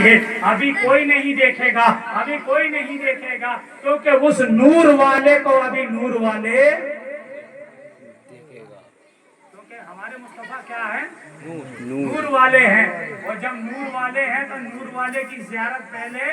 ہے ابھی کوئی نہیں دیکھے گا، ابھی کوئی نہیں دیکھے گا، کیونکہ اس نور والے کو ابھی نور والے دیکھے گا، کیونکہ ہمارے مصطفیٰ کیا ہے؟ نور والے ہیں، اور جب نور والے ہیں تو نور والے کی زیارت پہلے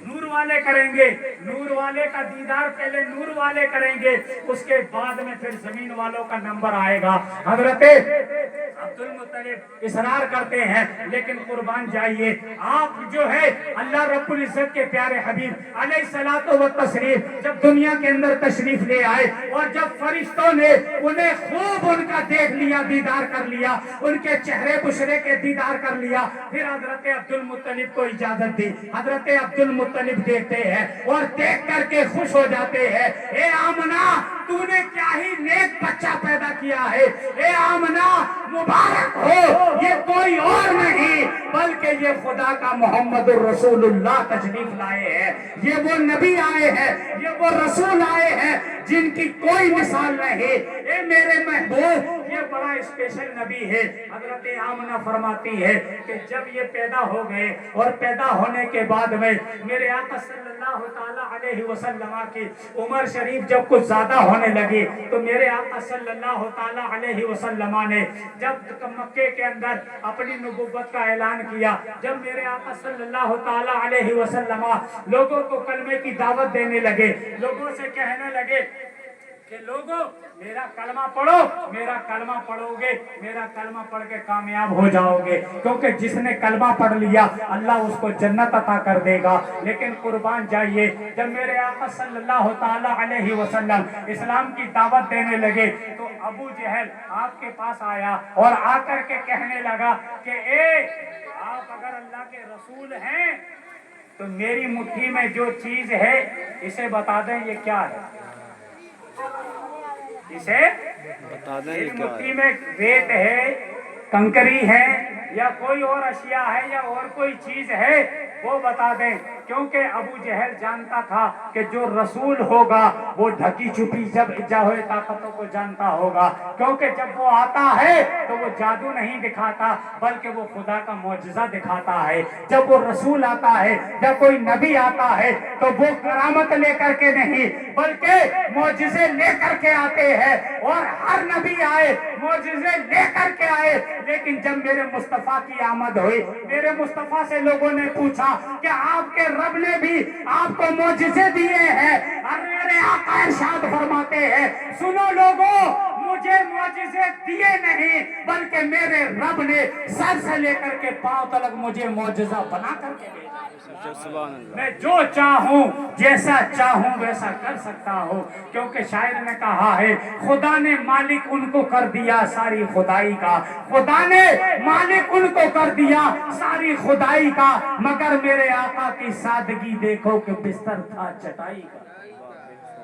نور والے کریں گے، نور والے کا دیدار پہلے نور والے کریں گے، اس کے بعد میں پھر زمین والوں کا نمبر آئے گا۔ حضرت عبد المطلب اصرار کرتے ہیں، لیکن قربان جائیے آپ جو ہے اللہ رب العزت کے پیارے حبیب علیہ الصلوۃ والتسلیم جب دنیا کے اندر تشریف لے آئے اور جب فرشتوں نے انہیں خوب ان کا دیکھ لیا، دیدار کر لیا، ان کے چہرے بشرے کے دیدار کر لیا، پھر حضرت عبد المطلب کو اجازت دی۔ حضرت عبد المطلب دیکھتے ہیں اور دیکھ کر کے خوش ہو جاتے ہیں، اے آمنہ تو نے کیا ہی نیک بچہ پیدا کیا ہے، اے آمنہ مبارک ہو، یہ کوئی اور نہیں بلکہ یہ خدا کا محمد الرسول اللہ تشریف لائے ہیں، یہ وہ نبی آئے ہیں، یہ وہ رسول آئے ہیں جن کی کوئی مثال نہیں، اے میرے محبوب یہ بڑا اسپیشل نبی ہے۔ حضرت آمنہ فرماتی ہے کہ جب یہ پیدا ہو گئے اور پیدا ہونے کے بعد میں میرے آقا صلی اللہ تعالی علیہ وسلم کی عمر شریف جب کچھ زیادہ ہونے لگی تو میرے آقا صلی اللہ تعالی علیہ وسلم نے جب مکے کے اندر اپنی نبوت کا اعلان کیا، جب میرے آقا صلی اللہ تعالی علیہ وسلم لوگوں کو کلمے کی دعوت دینے لگے، لوگوں سے کہنے لگے کہ لوگوں میرا کلمہ پڑھو، میرا کلمہ پڑھو گے، میرا کلمہ پڑھ کے کامیاب ہو جاؤ گے، کیونکہ جس نے کلمہ پڑھ لیا اللہ اس کو جنت عطا کر دے گا۔ لیکن قربان جائیے جب میرے آقا صلی اللہ تعالی علیہ وسلم اسلام کی دعوت دینے لگے تو ابو جہل آپ کے پاس آیا اور آ کر کے کہنے لگا کہ اے آپ اگر اللہ کے رسول ہیں تو میری مٹھی میں جو چیز ہے اسے بتا دیں یہ کیا ہے، اسے بتا دیں میری مٹھی میں ریت ہے، کنکری ہے یا کوئی اور اشیاء ہے یا اور کوئی چیز ہے وہ بتا دیں، کیونکہ ابو جہل جانتا تھا کہ جو رسول ہوگا وہ ڈھکی چھپی جب ہوئے طاقتوں کو جانتا ہوگا، کیونکہ جب وہ آتا ہے تو وہ جادو نہیں دکھاتا بلکہ وہ خدا کا معجزہ دکھاتا ہے۔ جب وہ رسول آتا ہے یا کوئی نبی آتا ہے تو وہ کرامت لے کر کے نہیں بلکہ معجزے لے کر کے آتے ہیں، اور ہر نبی آئے معجزے لے کر کے آئے، لیکن جب میرے مصطفیٰ کی آمد ہوئی میرے مصطفیٰ سے لوگوں نے پوچھا کہ آپ کے رب نے بھی آپ کو معجزے دیے ہیں، اور میرے آقا ارشاد فرماتے ہیں سنو لوگوں مجھے معجزے دیے نہیں بلکہ میرے رب نے سر سے لے کر کے پاؤں تک مجھے معجزہ بنا کر کے بھیجا۔ میں جو چاہوں جیسا چاہوں ویسا کر سکتا ہوں، کیونکہ شاعر نے کہا ہے خدا نے مالک ان کو کر دیا ساری خدائی کا، خدا نے مالک ان کو کر دیا ساری خدائی کا، مگر میرے آقا کی سادگی دیکھو کہ بستر تھا چٹائی کا۔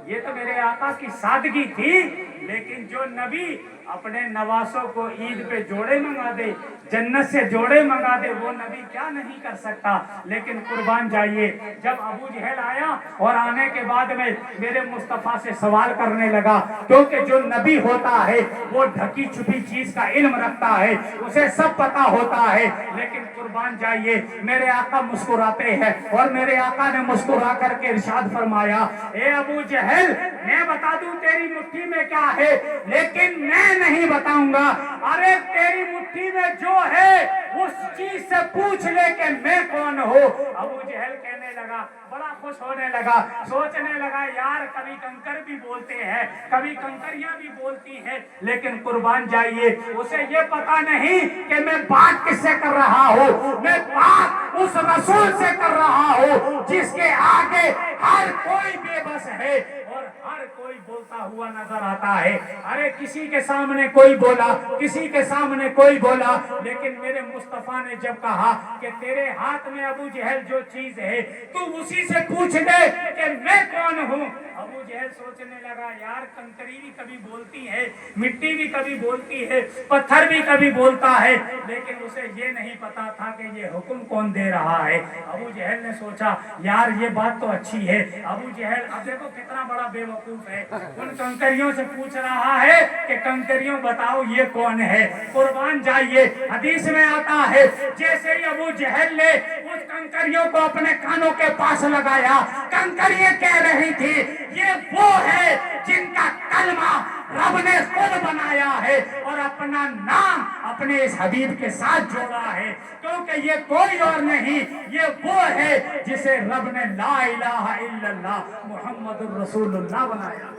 یہ تو میرے آقا کی سادگی تھی، لیکن جو نبی اپنے نواسوں کو عید پہ جوڑے منگا دے، جنت سے جوڑے منگا دے، وہ نبی کیا نہیں کر سکتا۔ لیکن قربان جائیے جب ابو جہل آیا اور آنے کے بعد میں میرے مصطفیٰ سے سوال کرنے لگا، کیونکہ جو نبی ہوتا ہے وہ ڈھکی چھپی چیز کا علم رکھتا ہے، اسے سب پتا ہوتا ہے، لیکن قربان جائیے میرے آقا مسکراتے ہیں اور میرے آقا نے مسکرا کر کے ارشاد فرمایا اے ابو جہل میں بتا دوں تیری مٹھی میں کیا ہے، لیکن میں نہیں بتاؤں گا، ارے تیری مٹھی میں جو ہے اس چیز سے پوچھ لے کہ میں کون ہوں۔ ابو جہل کہنے لگا، بڑا خوش ہونے لگا، سوچنے لگا یار کبھی کنکر بھی بولتے ہیں کبھی کنکریاں بھی بولتی ہیں، لیکن قربان جائیے اسے یہ پتا نہیں کہ میں بات کس سے کر رہا ہوں، میں بات اس رسول سے کر رہا ہوں جس کے آگے ہر کوئی بے بس ہے اور ہر کوئی بولتا ہوا نظر آتا ہے۔ ارے کسی کے سامنے کوئی بولا، کسی کے سامنے کوئی بولا، لیکن میرے مصطفیٰ نے جب کہا کہ تیرے ہاتھ میں ابو جہل جو چیز ہے تو اسی سے پوچھ دے کہ میں کون ہوں۔ ابو جہل سوچنے لگا یار کنکری بھی کبھی بولتی ہے، مٹی بھی کبھی بولتی ہے، پتھر بھی کبھی بولتا ہے، لیکن اسے یہ نہیں پتا تھا کہ یہ حکم کون دے رہا ہے۔ ابو جہل نے سوچا یار یہ بات تو اچھی ہے، ابو جہل اب دیکھو کتنا بڑا بے وقوف ہے، ان کنکریوں سے پوچھ رہا ہے کہ کنکریوں بتاؤ یہ کون ہے۔ قربان جائیے حدیث میں آتا ہے جیسے ہی ابو جہل نے اس कंकरियों को अपने कानों के पास लगाया। कंकरियां कह रही थी ये वो है जिनका कलमा रब ने खुद बनाया है और अपना नाम अपने इस हबीब के साथ जोड़ा है, क्योंकि ये कोई और नहीं, ये वो है जिसे रब ने ला इलाहा इल्लल्लाह मुहम्मदुर रसूलुल्लाह बनाया।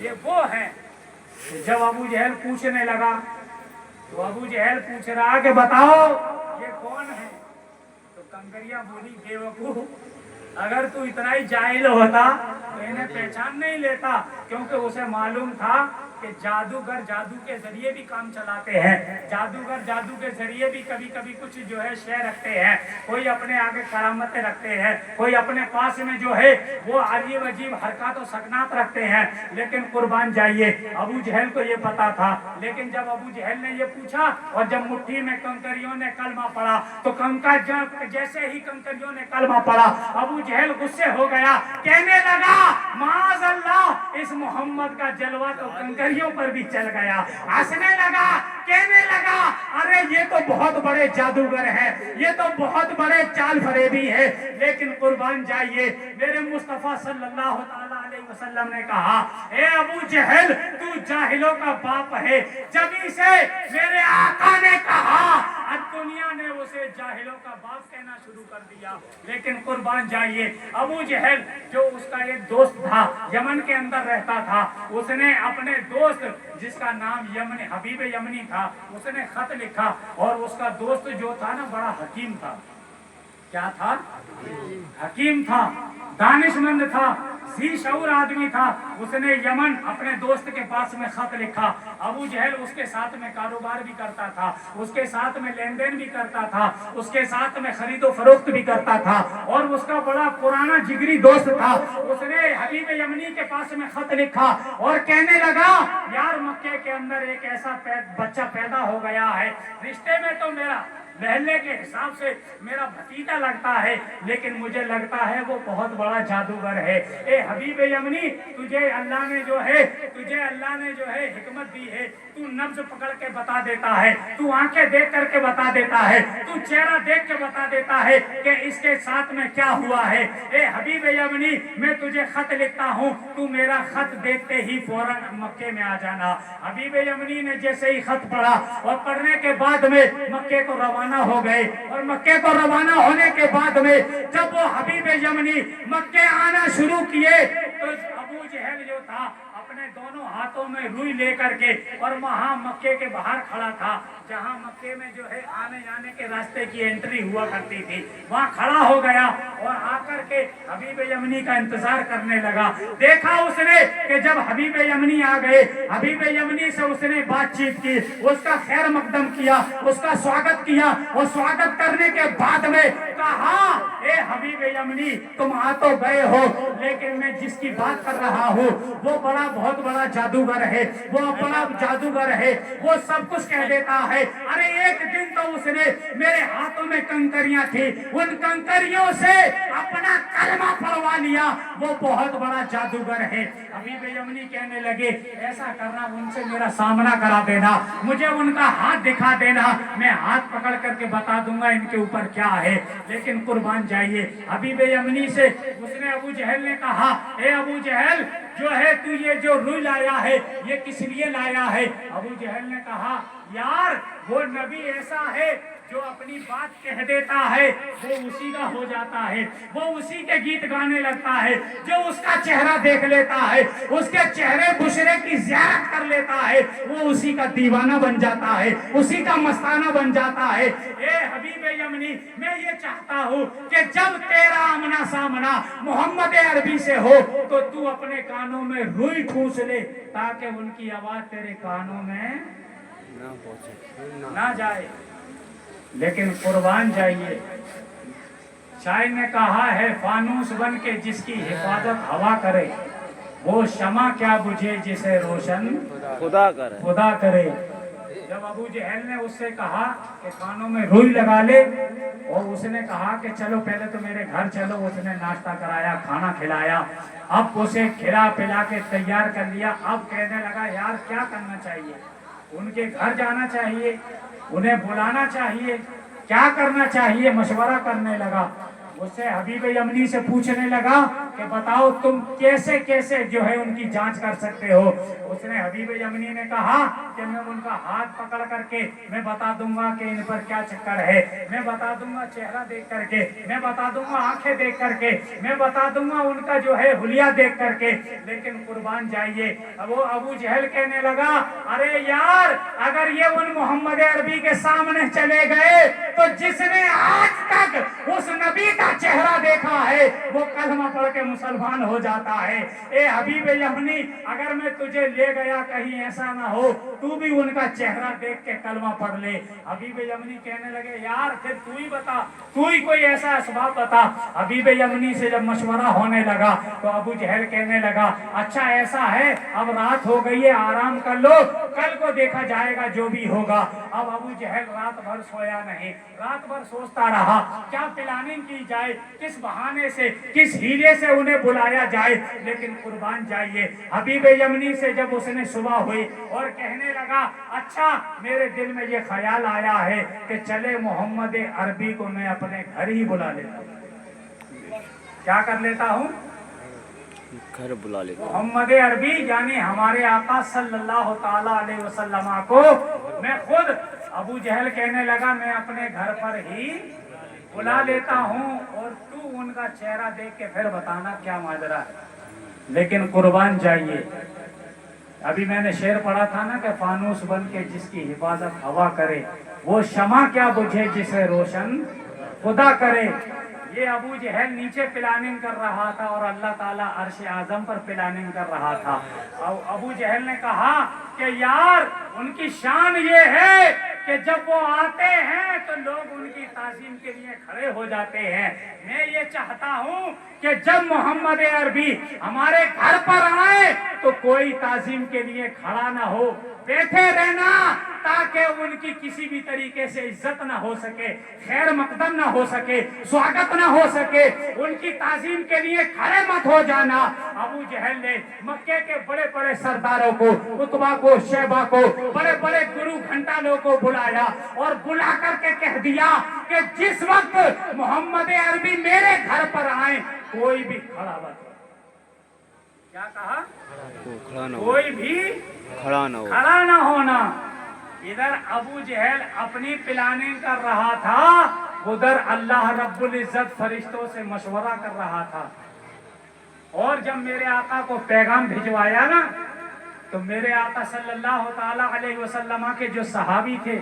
ये वो है। जब अबू जहल पूछने लगा तो अबू जहल पूछ रहा कि बताओ ये कौन है, तो कंकरिया बोली बेवकूफ, अगर तू इतना ही जाहिल होता तो इन्हें पहचान नहीं लेता, क्योंकि उसे मालूम था कि जादूगर जादू के जरिए भी काम चलाते हैं, जादूगर जादू के जरिए भी कभी कभी कुछ जो है शय रखते हैं, कोई अपने आगे करामतें रखते हैं, कोई अपने पास में जो है वो अजीब अजीब हरकत और सकनात रखते हैं। लेकिन कुर्बान जाइए अबू जहल को ये पता था। लेकिन जब अबू जहल ने ये पूछा और जब मुट्ठी में कंकरियों ने कलमा पढ़ा तो जैसे ही कंकरियों ने कलमा पढ़ा अबू जहल गुस्से हो गया, कहने लगा माज़अल्लाह इस मोहम्मद का जलवा तो कंकरियों पर भी चल गया। हंसने लगा, कहने लगा अरे ये तो बहुत बड़े जादूगर है, ये तो बहुत बड़े चाल फरेबी है। लेकिन कुर्बान जाइए मेरे मुस्तफा सल्लल्लाहु अलैहि वसल्लम ने कहा ए अबू जहल तू जाहिलों का बाप है। जब से मेरे आका ने कहा दुनिया ने उसे जाहिलों का बाप कहना शुरू कर दिया। लेकिन कुर्बान जाइए अबू जहल जो उसका एक दोस्त था यमन के अंदर रहता था, उसने अपने दोस्त जिसका नाम यमन हबीब यमनी था उसने खत लिखा और उसका दोस्त जो था ना बड़ा हकीम था। क्या था? हकीम था, दानिशमंद था, सी शऊर आदमी था। उसने यमन अपने दोस्त के पास में खत लिखा। अबू जहल उसके साथ में कारोबार भी करता था, उसके साथ में लेन देन भी करता था, उसके साथ में खरीदो फरोख्त भी करता था और उसका बड़ा पुराना जिगरी दोस्त था। उसने हबीब यमनी के पास में खत लिखा और कहने लगा यार मक्के के अंदर एक ऐसा बच्चा पैदा हो गया है, रिश्ते में तो मेरा महल्ले के हिसाब से मेरा भतीजा लगता है, लेकिन मुझे लगता है वो बहुत बड़ा जादूगर है। ए हबीब यमनी तुझे अल्लाह ने जो है हिकमत दी है, तू नब्ज पकड़ के बता देता है, तू आंखें देख करके बता देता है, तू चेहरा देख के बता देता है कि इसके साथ में क्या हुआ है। ए हबीब यमनी मैं तुझे खत लिखता हूँ, तू मेरा खत देखते ही फौरन मक्के में आ जाना। हबीब यमनी ने जैसे ही खत पढ़ा और पढ़ने के बाद में मक्के को रवाना हो गए और मक्के को रवाना होने के बाद में जब वो हबीब यमनी मक्के आना शुरू किए तो अबू जहल जो था अपने दोनों हाथों में रुई लेकर के और वहां मक्के के बाहर खड़ा था, जहां मक्के में जो है आने जाने के रास्ते की एंट्री हुआ करती थी, वहां खड़ा हो गया और आकर के हबीब यमनी का इंतजार करने लगा। देखा उसने कि जब हबीब यमनी आ गए, हबीब यमनी से उसने बातचीत की, उसका खैर मकदम किया, उसका स्वागत किया और स्वागत करने के बाद में कहा ए हबीब यमनी तुम आ तो गए हो, लेकिन मैं जिसकी बात कर रहा हूँ वो बहुत बड़ा जादूगर है, वो बड़ा जादूगर है, वो सब कुछ कह देता है। अरे एक दिन तो उसने मेरे हाथों में कंकरियां थी, उन कंकरियों से अपना कलमा पढ़वा लिया, वो बहुत बड़ा जादूगर है। हबीब यमनी कहने लगे ऐसा करना उनसे मेरा सामना करा देना, मुझे उनका हाथ दिखा देना, मैं हाथ पकड़ करके बता दूंगा इनके ऊपर क्या है। लेकिन कुर्बान जाइए हबीब यमनी से उसने अबू जहल ने कहा ए अबू जहल जो है तू ये जो रुई लाया है ये किस लिए लाया है? अबू जहल ने कहा यार वो नबी ऐसा है जो अपनी बात कह देता है वो उसी का हो जाता है, वो उसी के गीत गाने लगता है, जो उसका चेहरा देख लेता है, उसके चेहरे बुशरे की ज़ियारत कर लेता है, वो उसी का दीवाना बन जाता है, उसी का मस्ताना बन जाता है। ए हबीब यमनी मैं ये चाहता हूँ कि जब तेरा आमना सामना मोहम्मद अरबी से हो तो तू अपने कानों में रुई ठूस ले ताकि उनकी आवाज तेरे कानों में ना जाए। लेकिन कुर्बान जाइए शायर ने कहा है फानूस बन के जिसकी हिफाजत हवा करे वो शमा क्या बुझे जिसे रोशन खुदा करे। जब अबू जहल ने उससे कहा कि कानों में रुई लगा ले और उसने कहा कि चलो पहले तो मेरे घर चलो, उसने नाश्ता कराया, खाना खिलाया, अब उसे खिला पिला के तैयार कर लिया। अब कहने लगा यार क्या करना चाहिए, उनके घर जाना चाहिए, उन्हें बुलाना चाहिए, क्या करना चाहिए, मशवरा करने लगा। उससे हबीब यमनी से पूछने लगा कि बताओ तुम कैसे कैसे जो है उनकी जांच कर सकते हो। उसने हबीब यमनी ने कहा कि मैं उनका हाथ पकड़ करके मैं बता दूंगा कि इन पर क्या चक्कर है, मैं बता दूंगा चेहरा देख करके, मैं बता दूंगा आंखें देख करके, मैं बता दूंगा उनका जो है हुलिया देख करके, लेकिन कुर्बान जाइए। अब वो अबू जहल कहने लगा, अरे यार अगर ये उन मोहम्मद अरबी के सामने चले गए तो जिसने आज तक उस नबी का चेहरा देखा है वो कलमा पढ़ के मुसलमान हो जाता है। ए हबीब यमनी, अगर मैं तुझे ले गया कहीं ऐसा ना हो तू भी उनका चेहरा देख के कलमा पढ़ ले। हबीब यमनी कहने लगे, यार फिर तू ही बता, तू ही कोई ऐसा असबाब बता। हबीब यमनी से जब मशवरा होने लगा तो अबू जहल कहने लगा, अच्छा ऐसा है, अब रात हो गई है, आराम कर लो, कल को देखा जाएगा जो भी होगा। अब अबू जहल रात भर सोया नहीं, रात भर सोचता रहा क्या प्लानिंग की जाए, किस बहाने से, किस हीले से उन्हें बुलाया जाए। लेकिन कुर्बान जाइए, हबीब यमनी से जब उसने सुबह हुई और कहने लगा, अच्छा मेरे दिल में ये ख्याल आया है कि चले मोहम्मद अरबी को मैं अपने घर ही बुला लेता हूँ। क्या कर लेता हूँ? घर बुला लेता हूँ। मोहम्मद अरबी यानी हमारे आका सल्लल्लाहु ताला अलैहि वसल्लम को मैं खुद, अबू जहल कहने लगा, मैं अपने घर पर ही बुला लेता हूँ और तू उनका चेहरा देख के फिर बताना क्या माजरा है। लेकिन कुर्बान जाइए, अभी मैंने शेर पढ़ा था ना कि फानूस बन के जिसकी हिफाजत हवा करे वो शमा क्या बुझे जिसे रोशन खुदा करे। ये अबू जहल नीचे प्लानिंग कर रहा था और अल्लाह ताला अर्श आजम पर प्लानिंग कर रहा था। और अबू जहल ने कहा कि यार उनकी शान ये है कि जब वो आते हैं तो लोग उनकी ताज़ीम के लिए खड़े हो जाते हैं। मैं ये चाहता हूँ कि जब मोहम्मद अरबी हमारे घर पर आए तो कोई ताज़ीम के लिए खड़ा ना हो, बैठे रहना ताकि उनकी किसी भी तरीके से इज्जत ना हो सके, खैर मकदम ना हो सके, स्वागत ना हो सके, उनकी ताज़ीम के लिए खड़े मत हो जाना। अबू जहल ने मक्के के बड़े बड़े सरदारों को, उतबा को, शैबा को, बड़े बड़े गुरु घंटालों को बुलाया और बुला करके कह दिया कि जिस वक्त मोहम्मद अरबी मेरे घर पर आए कोई भी खड़ा मत हो। क्या कहा? कोई भी खड़ा ना हो, खड़ा ना होना। इधर अबू जहल अपनी प्लानिंग कर रहा था, उधर अल्लाह रब्बुल इज्जत फरिश्तों से मशवरा कर रहा था। और जब मेरे आका को पैगाम भिजवाया ना तो मेरे आका सल्लल्लाहु ताला अलैहि वसल्लम के जो सहाबी थे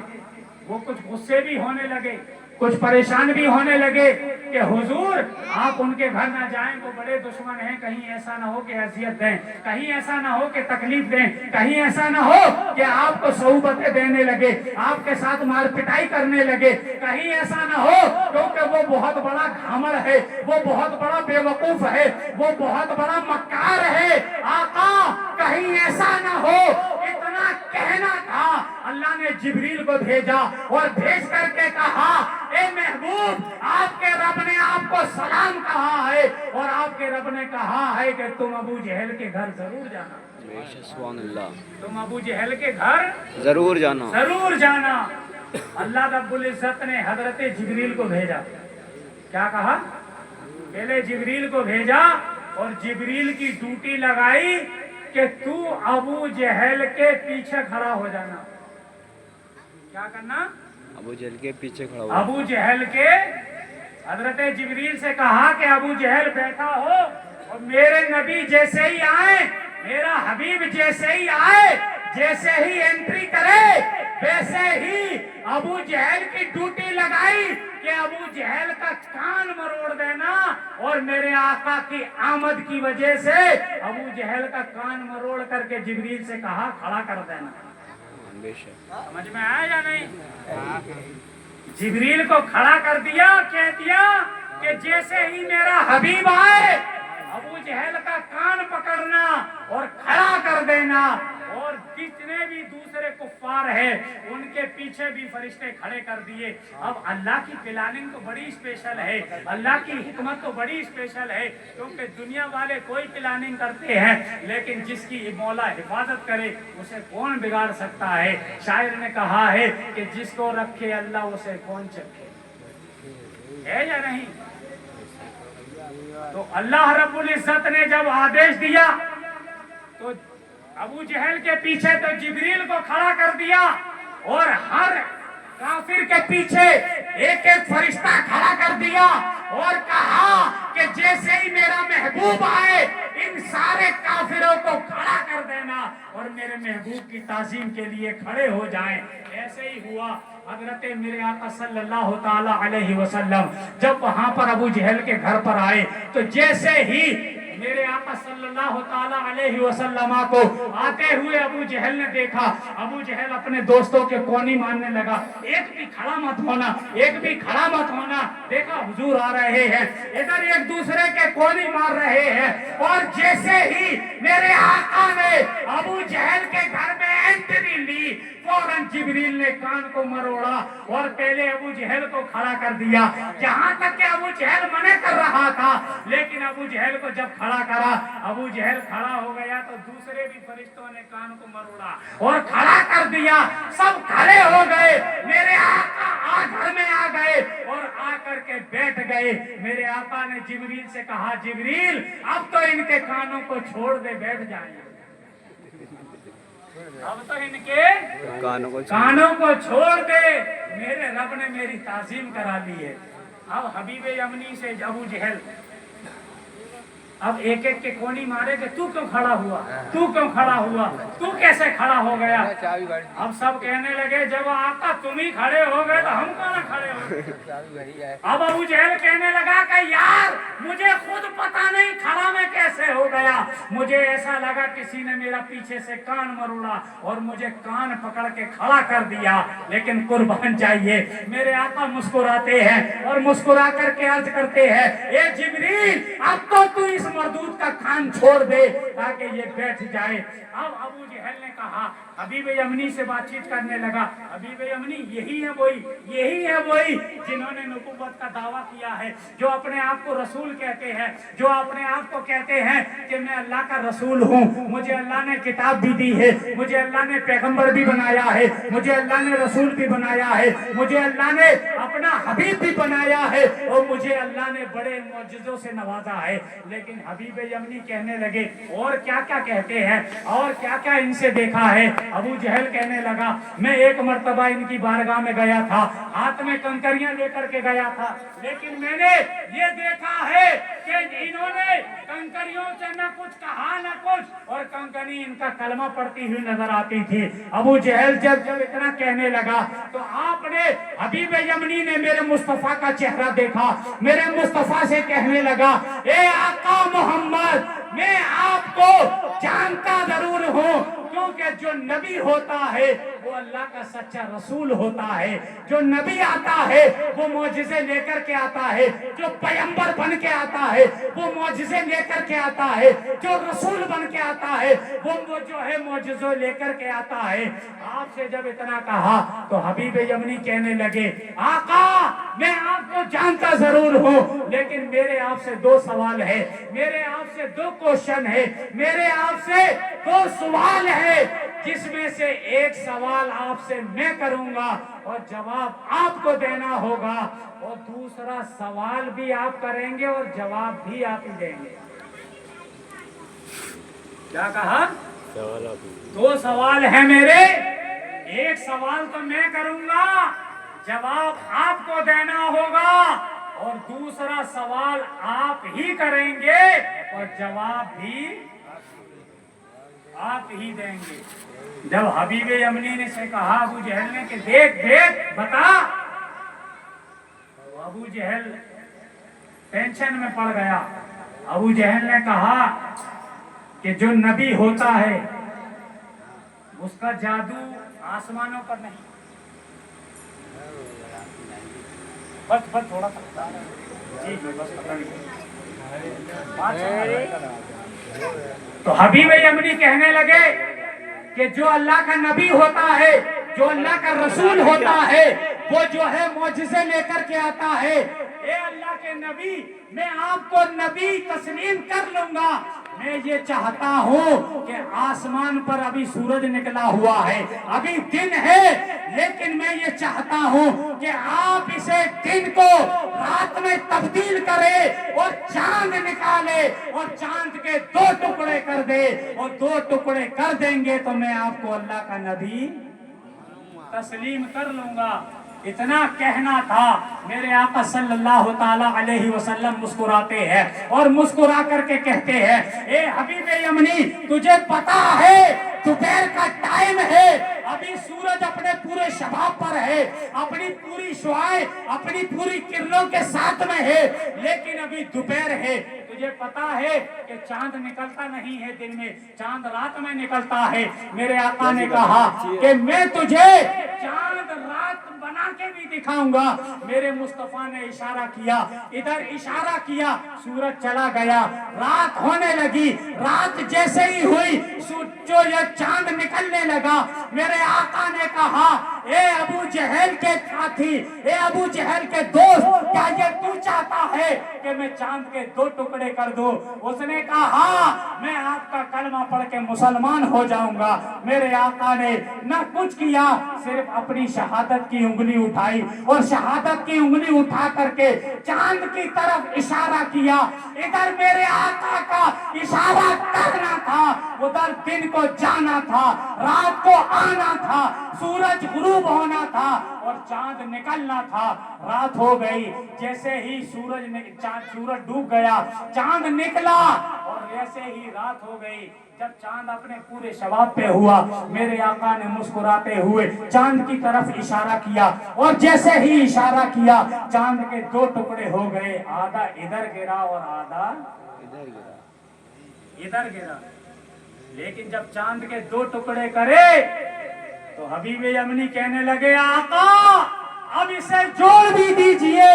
वो कुछ गुस्से भी होने लगे, कुछ परेशान भी होने लगे कि हुजूर आप उनके घर ना जाएं, वो बड़े दुश्मन हैं, कहीं ऐसा ना हो कि अजियत दें, कहीं ऐसा ना हो कि तकलीफ दें, कहीं ऐसा ना हो कि आपको सौबतें देने लगे, आपके साथ मार पिटाई करने लगे, कहीं ऐसा ना हो क्योंकि वो बहुत बड़ा घामड़ है, वो बहुत बड़ा बेवकूफ है, वो बहुत बड़ा मक्कार है। आका कहीं ऐसा ना हो। इतना कहना था, अल्लाह ने जिब्रील को भेजा और भेज करके कहा, ए महबूब आपके रब ने आपको सलाम कहा है और आपके रब ने कहा है कि तुम अबू जहल के घर जरूर जाना। सुभान अल्लाह, तुम अबू जहल के घर जरूर जाना, जरूर जाना। अल्लाह रब्बुल इज्जत ने हजरत जिब्रील को भेजा। क्या कहा? पहले जिब्रील को भेजा और जिब्रील की ड्यूटी लगाई कि तू अबू जहल के पीछे खड़ा हो जाना। क्या करना? अबू जहल के पीछे खड़ा हो। अबू जहल के, हजरत जिब्रील से कहा कि अबू जहल बैठा हो और मेरे नबी जैसे ही आए, मेरा हबीब जैसे ही आए, जैसे ही एंट्री करे वैसे ही अबू जहल की ड्यूटी लगाई कि अबू जहल का कान मरोड़ देना और मेरे आका की आमद की वजह से अबू जहल का कान मरोड़ करके जिब्रील से कहा खड़ा कर देना। समझ में आया या नहीं? जिब्रील को खड़ा कर दिया, कह दिया कि जैसे ही मेरा हबीब आए अबू जहल का कान पकड़ना और खड़ा कर देना। और जितने भी दूसरे कुफ्फार हैं उनके पीछे भी फरिश्ते खड़े कर दिए। अब अल्लाह की प्लानिंग तो बड़ी स्पेशल है, अल्लाह की हिकमत तो बड़ी स्पेशल है, क्योंकि दुनिया वाले कोई प्लानिंग करते हैं लेकिन जिसकी मौला हिफाजत करे उसे कौन बिगाड़ सकता है। शायर ने कहा है कि जिसको रखे अल्लाह उसे कौन चखे। है या नहीं? तो अल्लाह रब्बुल इज्जत ने जब आदेश दिया तो अबू जहल के पीछे तो जिब्रील को खड़ा कर दिया और हर काफिर के पीछे एक एक फरिश्ता खड़ा कर दिया और कहा कि जैसे ही मेरा महबूब आए इन सारे काफिरों को खड़ा कर देना और मेरे महबूब की ताजीम के लिए खड़े हो जाएं। ऐसे ही हुआ। हजरत मेरे आका सल्लल्लाहु ताला अलैहि वसल्लम जब वहां पर अबू जहल के घर पर आए तो जैसे ही मेरे आका सल्लल्लाहु ताला अलैहि वसल्लम को आते हुए अबू जहल ने देखा, अबू जहल अपने दोस्तों के कोनी मारने लगा, एक भी खड़ा मत होना, एक भी खड़ा मत होना। देखा हुजूर आ रहे हैं, इधर एक दूसरे के कोनी मार रहे हैं। और जैसे ही मेरे आका ने अबू जहल के घर में एंट्री ली, फौरन जिब्रील ने कान को मरोड़ा और पहले अबू जहल को खड़ा कर दिया। जहां तक कि अबू जहल मना कर रहा था, लेकिन अबू जहल को जब खड़ा करा, अबू जहल खड़ा हो गया तो दूसरे भी फरिश्तों ने कान को मरोड़ा और खड़ा कर दिया। सब खड़े हो गए, मेरे आका घर में आ गए और आकर के बैठ गए। मेरे आका ने जिब्रील से कहा, जिब्रील अब तो इनके कानों को छोड़ दे, बैठ जाए। अब तो इनके कानों को छोड़ दे, मेरे रब ने मेरी ताजीम करा ली है। अब हबीब यमनी से अबू जहल अब एक एक के कोनी मारे कि तू क्यों खड़ा हुआ, तू क्यों खड़ा हुआ, तू कैसे खड़ा हो गया। अब सब कहने लगे जब आका तुम ही खड़े हो गए तो हम कौन खड़े हो गए। अब अबू जहल कहने लगा कि यार मुझे खुद पता नहीं खड़ा मैं कैसे हो गया, मुझे ऐसा लगा किसी ने मेरा पीछे से कान मरोड़ा और मुझे कान पकड़ के खड़ा कर दिया। लेकिन कुर्बान चाहिए, मेरे आका मुस्कुराते हैं और मुस्कुरा करके अर्ज करते हैं, ए जिब्रील अब तो तू इस मरदूद का कान छोड़ दे ताकि ये बैठ जाए। अब अबू जहल ने कहा, हबीब यमनी से बातचीत करने लगा, हबीब यमनी यही है वही जिन्होंने नबुव्वत का दावा किया है, जो अपने आप को रसूल कहते हैं, जो अपने आप को कहते हैं कि मैं अल्लाह का रसूल हूँ, मुझे अल्लाह ने किताब भी दी है, मुझे अल्लाह ने पैगंबर भी बनाया है, मुझे अल्लाह ने रसूल भी बनाया है, मुझे अल्लाह ने अपना हबीब भी बनाया है और मुझे अल्लाह ने बड़े मौजज़ों से नवाजा है। लेकिन हबीब यमनी कहने लगे और क्या क्या कहते हैं और क्या क्या इनसे देखा है। अबू जहल कहने लगा, मैं एक मर्तबा इनकी बारगाह में गया था, हाथ में कंकरियां लेकर के गया था, लेकिन मैंने ये देखा है कि इन्होंने कंकरियों से न कुछ कहा न कुछ और कंकरी इनका कलमा पढ़ती हुई नजर आती थी। अबू जहल जब इतना कहने लगा तो आपने हबीब यमनी ने मेरे मुस्तफा का चेहरा देखा, मेरे मुस्तफा से कहने लगा, ए आका मोहम्मद मैं आपको जानता जरूर हूँ, क्योंकि जो नबी होता है वो अल्लाह का सच्चा रसूल होता है, जो नबी आता है वो मौजिज़े लेकर के आता है, जो पैगंबर बन के आता है वो मौजिज़े लेकर के आता है, जो रसूल बन के आता है वो जो है मौजिज़े लेकर के आता है। आपसे जब इतना कहा तो हबीब यमनी कहने लगे, आका मैं आपको जानता जरूर हूँ, लेकिन मेरे आपसे दो सवाल है, मेरे आपसे दो क्वेश्चन है, मेरे आपसे दो सवाल है, जिसमें से एक सवाल आपसे मैं करूंगा और जवाब आपको देना होगा और दूसरा सवाल भी आप करेंगे और जवाब भी आप ही देंगे। क्या कहा? दो सवाल है मेरे, एक सवाल तो मैं करूंगा, जवाब आपको देना होगा और दूसरा सवाल आप ही करेंगे और जवाब भी आप ही देंगे। जब हबीब यमनी ने से कहा अबू जहल ने कि देख देख बता, तो अबू जहल टेंशन में पड़ गया। अबू जहल ने कहा कि जो नबी होता है उसका जादू आसमानों पर नहीं, बस थोड़ा सा जी बस तो हबीब यमनी कहने लगे कि जो अल्लाह का नबी होता है, जो अल्लाह का रसूल होता है, وہ جو ہے معجزے لے کر کے آتا ہے. اے اللہ کے نبی میں آپ کو نبی تسلیم کر لوں گا. میں یہ چاہتا ہوں کہ آسمان پر ابھی سورج نکلا ہوا ہے, ابھی دن ہے, لیکن میں یہ چاہتا ہوں کہ آپ اسے دن کو رات میں تبدیل کرے اور چاند نکالے اور چاند کے 2 ٹکڑے کر دے, اور 2 ٹکڑے کر دیں گے تو میں آپ کو اللہ کا نبی تسلیم کر لوں گا. اتنا کہنا تھا. میرے آقا صلی اللہ تعالی علیہ وسلم مسکراتے ہیں اور مسکرا کر کے کہتے ہیں, اے حبیب یمنی تجھے پتا ہے دوپہر کا ٹائم ہے, ابھی سورج اپنے پورے شباب پر ہے, اپنی پوری شعاع اپنی پوری کرنوں کے ساتھ میں ہے, لیکن ابھی دوپہر ہے. تجھے پتا ہے کہ چاند نکلتا نہیں ہے دن میں, چاند رات میں نکلتا ہے. میرے آقا نے کہا کہ میں تجھے چاند رات بنا کے بھی دکھاؤں گا. میرے مصطفیٰ نے اشارہ کیا, ادھر اشارہ کیا, سورج چلا گیا, رات ہونے لگی. رات جیسے ہی ہوئی جو یہ چاند نکلنے لگا, میرے آقا نے کہا اے ابو جہل کے ساتھی, اے ابو جہل کے دوست, کیا یہ تو چاہتا ہے کہ میں چاند کے 2 ٹکڑے کر دوں؟ اس نے کہا ہاں, میں آپ کا کلمہ پڑھ کے مسلمان ہو جاؤں گا. میرے آقا نے نہ کچھ کیا, صرف اپنی شہادت کی انگلی اٹھائی اور شہادت کی انگلی اٹھا کر کے چاند کی طرف اشارہ کیا. ادھر میرے آقا کا اشارہ کرنا تھا, ادھر دن کو جانا تھا, رات کو آنا تھا, سورج غروب ہونا تھا اور چاند نکلنا تھا. رات ہو گئی, جیسے ہی سورج ڈوب گیا, چاند نکلا اور جیسے ہی رات ہو گئی. جب چاند اپنے پورے شباب پہ ہوا, میرے آقا نے مسکراتے ہوئے چاند کی طرف اشارہ کیا, اور جیسے ہی اشارہ کیا چاند کے 2 ٹکڑے ہو گئے, آدھا ادھر گرا اور آدھا ادھر گرا. لیکن جب چاند کے 2 ٹکڑے کرے تو حبیب یمنی کہنے لگے آقا اب اسے جوڑ بھی دیجئے.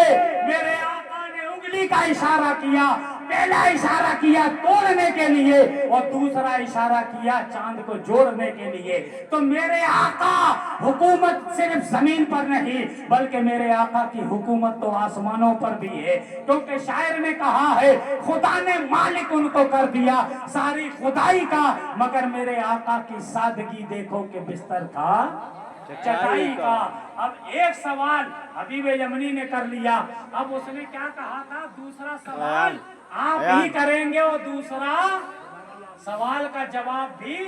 میرے آقا نے انگلی کا اشارہ کیا, پہلا اشارہ کیا توڑنے کے لیے اور دوسرا اشارہ کیا چاند کو جوڑنے کے لیے. تو میرے آقا حکومت صرف زمین پر نہیں بلکہ میرے آقا کی حکومت تو آسمانوں پر بھی ہے, کیونکہ شاعر نے کہا ہے خدا نے مالک ان کو کر دیا ساری خدائی کا, مگر میرے آقا کی سادگی دیکھو کہ بستر تھا چٹائی کا. اب ایک سوال حبیب یمنی نے کر لیا, اب اس نے کیا کہا تھا, دوسرا سوال آپ ہی کریں گے اور دوسرا سوال کا جواب بھی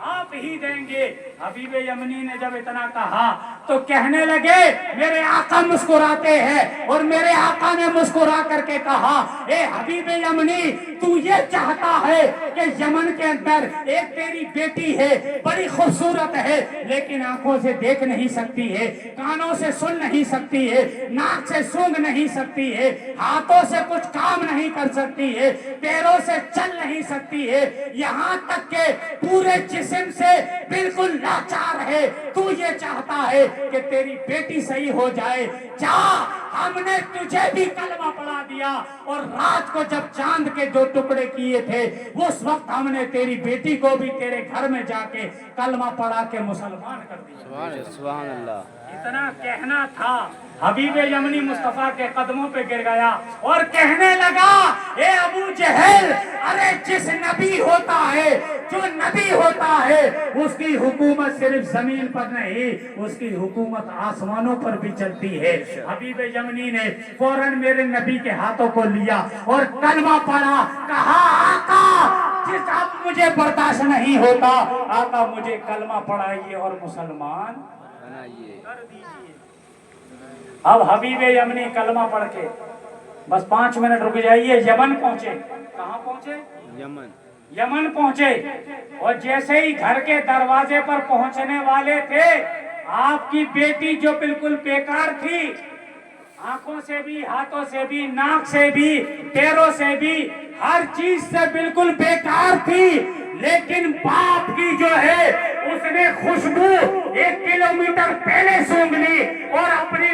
آپ ہی دیں گے. حبیب یمنی نے جب اتنا کہا تو کہنے لگے, میرے آقا مسکراتے ہیں اور میرے آقا نے مسکرا کر کے کہا اے حبیب یمنی تو یہ چاہتا ہے کہ یمن کے اندر ایک تیری بیٹی ہے, بڑی خوبصورت ہے, لیکن آنکھوں سے دیکھ نہیں سکتی ہے, کانوں سے سن نہیں سکتی ہے, ناک سے سونگھ نہیں سکتی ہے, ہاتھوں سے کچھ کام نہیں کر سکتی ہے, پیروں سے چل نہیں سکتی ہے, یہاں تک کہ پورے جسم سے بالکل لاچار ہے. تو یہ چاہتا ہے کہ تیری بیٹی صحیح ہو جائے, جا ہم نے تجھے بھی کلمہ پڑھا دیا, اور رات کو جب چاند کے 2 ٹکڑے کیے تھے اس وقت ہم نے تیری بیٹی کو بھی تیرے گھر میں جا کے کلمہ پڑھا کے مسلمان کر دیا. سبحان اللہ. اتنا کہنا تھا, حبیب یمنی مصطفیٰ کے قدموں پہ گر گیا اور کہنے لگا اے ابو جہل, ارے جس نبی ہوتا ہے, جو نبی ہوتا ہے اس کی حکومت صرف زمین پر نہیں, اس کی حکومت آسمانوں پر بھی چلتی ہے. حبیب یمنی نے فوراً میرے نبی کے ہاتھوں کو لیا اور کلمہ پڑھا, کہا آقا جس اب مجھے برداشت نہیں ہوتا, آقا مجھے کلمہ پڑھائیے اور مسلمان کر دیجئے. اب حبیب یمنی کلمہ پڑھ کے بس 5 منٹ رک جائیے, یمن پہنچے. کہاں پہنچے؟ یمن پہنچے, اور جیسے ہی گھر کے دروازے پر پہنچنے والے تھے, آپ کی بیٹی جو بالکل بیکار تھی, آنکھوں سے بھی, ہاتھوں سے بھی, ناک سے بھی, پیروں سے بھی, ہر چیز سے بالکل بیکار تھی, لیکن باپ کی جو ہے اس نے خوشبو 1 किलोमीटर पहले सूंघ ली और अपनी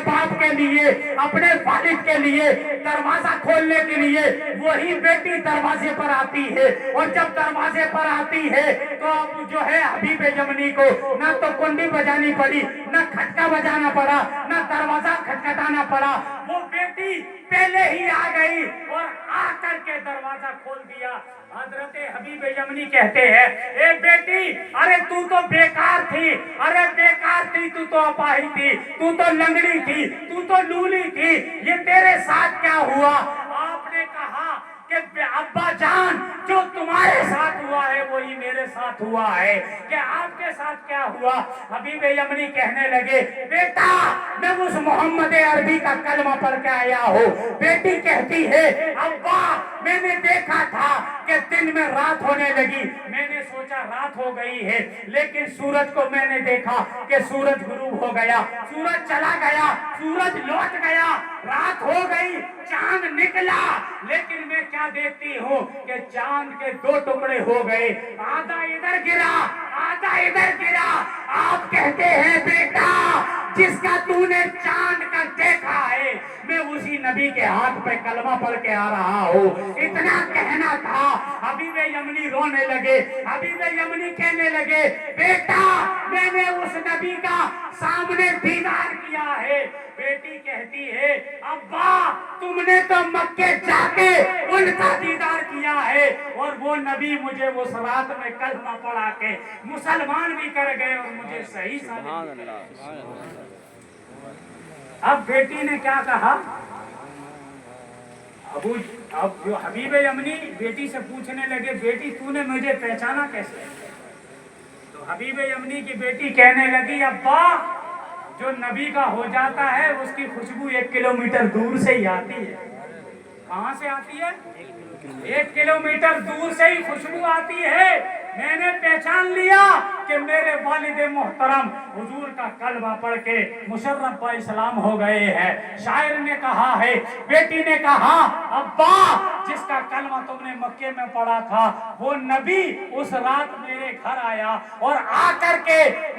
बाप के लिए, अपने वालिद के लिए दरवाजा खोलने के लिए वही बेटी दरवाजे पर आती है। और जब दरवाजे पर आती है तो अब जो है हबीब यमनी को ना तो कुंडी बजानी पड़ी, ना खटका बजाना पड़ा, ना दरवाजा खटखटाना पड़ा। वो बेटी पहले ही आ गई और आकर के दरवाजा खोल दिया। हजरत हबीब यमनी कहते हैं, ए बेटी, अरे तू तो बेकार थी, अरे बेकार थी, तू तो अपाही थी, तू तो लंगड़ी थी, तू तो लूली थी, ये तेरे साथ क्या हुआ? आपने कहा कि अब्बा जान, जो तुम्हारे साथ हुआ है वही मेरे साथ हुआ है, कि आपके साथ क्या हुआ? हबीब यमनी कहने लगे, बेटा मैं उस मोहम्मद अरबी का कलमा पढ़ के आया हूँ। बेटी कहती है, अब्बा मैंने देखा था कि दिन में रात होने लगी, मैंने सोचा रात हो गई है, लेकिन सूरज को मैंने देखा कि सूरज गुरूब हो गया, सूरज चला गया, सूरज लौट गया, रात हो गई, चांद निकला, लेकिन मैं क्या देखती हूँ कि चांद के 2 टुकड़े हो गए, आधा इधर गिरा, आधा इधर गिरा। आप कहते हैं, बेटा जिसका तूने चांद का देखा है, मैं उसी नबी के हाथ पे कलमा पढ़ के आ रहा हूँ। इतना कहना था, हबीब यमनी रोने लगे। हबीब यमनी कहने लगे, बेटा मैंने उस नबी का सामने दीदार किया है। बेटी कहती है, अब्बा तुमने तो मक्के जाके उनका दीदार किया है, और वो नबी मुझे उस रात में कलमा पढ़ा के मुसलमान भी कर गए और मुझे सही साबित। अब बेटी ने क्या कहा? अब जो हबीब यमनी बेटी से पूछने लगे, बेटी तूने मुझे पहचाना कैसे? तो हबीब यमनी की बेटी कहने लगी, अब्बा जो नबी का हो जाता है उसकी खुशबू 1 किलोमीटर दूर से ही आती है। कहाँ से आती है? 1 किलोमीटर दूर से ही खुशबू आती है। मैंने पहचान लिया कि मेरे वालिद मोहतरम हुजूर का कलमा पढ़ के मुशर्रफ बा इस्लाम हो गए हैं। शायर ने कहा है, बेटी ने कहा, अब्बा जिसका कलमा तुमने मक्के में पढ़ा था वो नबी उस रात मेरे घर आया और आकर के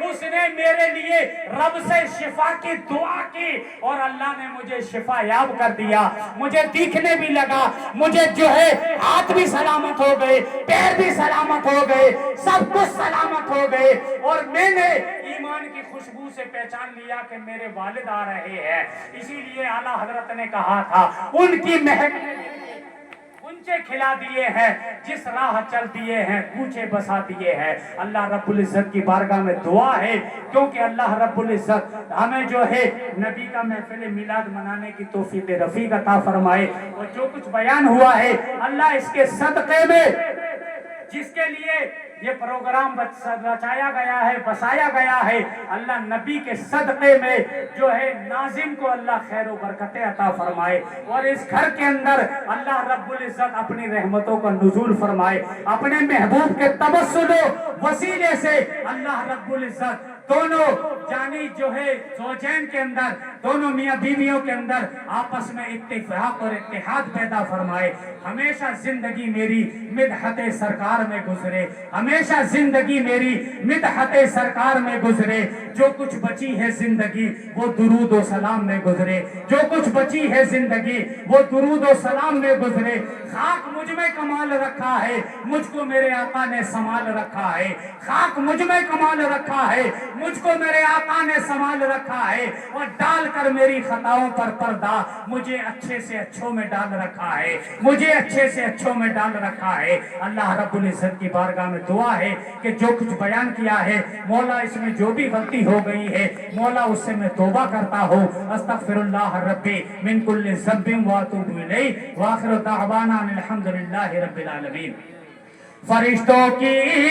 उसने मेरे लिए रब से शिफा की दुआ की और अल्लाह ने मुझे शिफा याब कर दिया। मुझे दिखने भी लगा, मुझे जो है हाथ भी सलामत हो गए, पैर भी सलामत हो गए, सब कुछ सलामत हो गए, और मैंने ईमान की खुशबू से पहचान लिया कि मेरे वालिद आ रहे हैं। इसीलिए आला हजरत ने कहा था, उनकी महक उनसे खिला दिए हैं, जिस राह चल दिए हैं पूछे बसा दिए हैं। अल्लाह रब्बुल इज्जत की बारगाह में दुआ है, क्योंकि अल्लाह रब्बुल इज्जत हमें जो है नबी का महफिल मिलाद मनाने की तौफीक रफीक अता फरमाए। और जो कुछ बयान हुआ है अल्लाह इसके सदक़े में, जिसके लिए ये प्रोग्राम रचाया गया है, बसाया गया है, अल्लाह नबी के सदक़े में जो है नाजिम को अल्लाह खैर व बरकतें अता फरमाए, और इस घर के अंदर अल्लाह रब्बुल इज्जत अपनी रहमतों का नुज़ूल फरमाए। अपने महबूब के तवस्सुल वसीले से अल्लाह रब्बुल इज्जत दोनों जानी जो है ज़ौजैन के अंदर, दोनों मियाँ बीवियों के अंदर आपस में इत्तेफाक और इत्तेहाद पैदा फरमाए। हमेशा जिंदगी मेरी मिदहत सरकार में गुजरे, हमेशा जिंदगी मेरी मिदहत सरकार में गुजरे। जो कुछ बची है जिंदगी वो दुरूद व सलाम में गुजरे, जो कुछ बची है जिंदगी वो दुरूद व सलाम में गुजरे। खाक मुझ में कमाल रखा है, मुझको मेरे आका ने संभाल रखा है। खाक मुझ में कमाल रखा है, मुझको मेरे आका ने संभाल रखा है, और डाल कर मेरी खताओं पर पर्दा मुझे अच्छे से अच्छों में डाल रखा है, मुझे अच्छे से अच्छों में डाल रखा है। अल्लाह रब्बुल इज्जत की बारगाह में दुआ है कि जो कुछ बयान किया है मौला, इसमें जो भी गलती हो गई है मौला उससे मैं तौबा करता हूँ। अस्तगफिरुल्लाह रब्बी मिन कुल्लि ज़ंबिन व अतूबु इलैहि व आखिरु दाअवाना अनिल हम्दुलिल्लाहि रब्बिल आलमीन। फरिश्तों की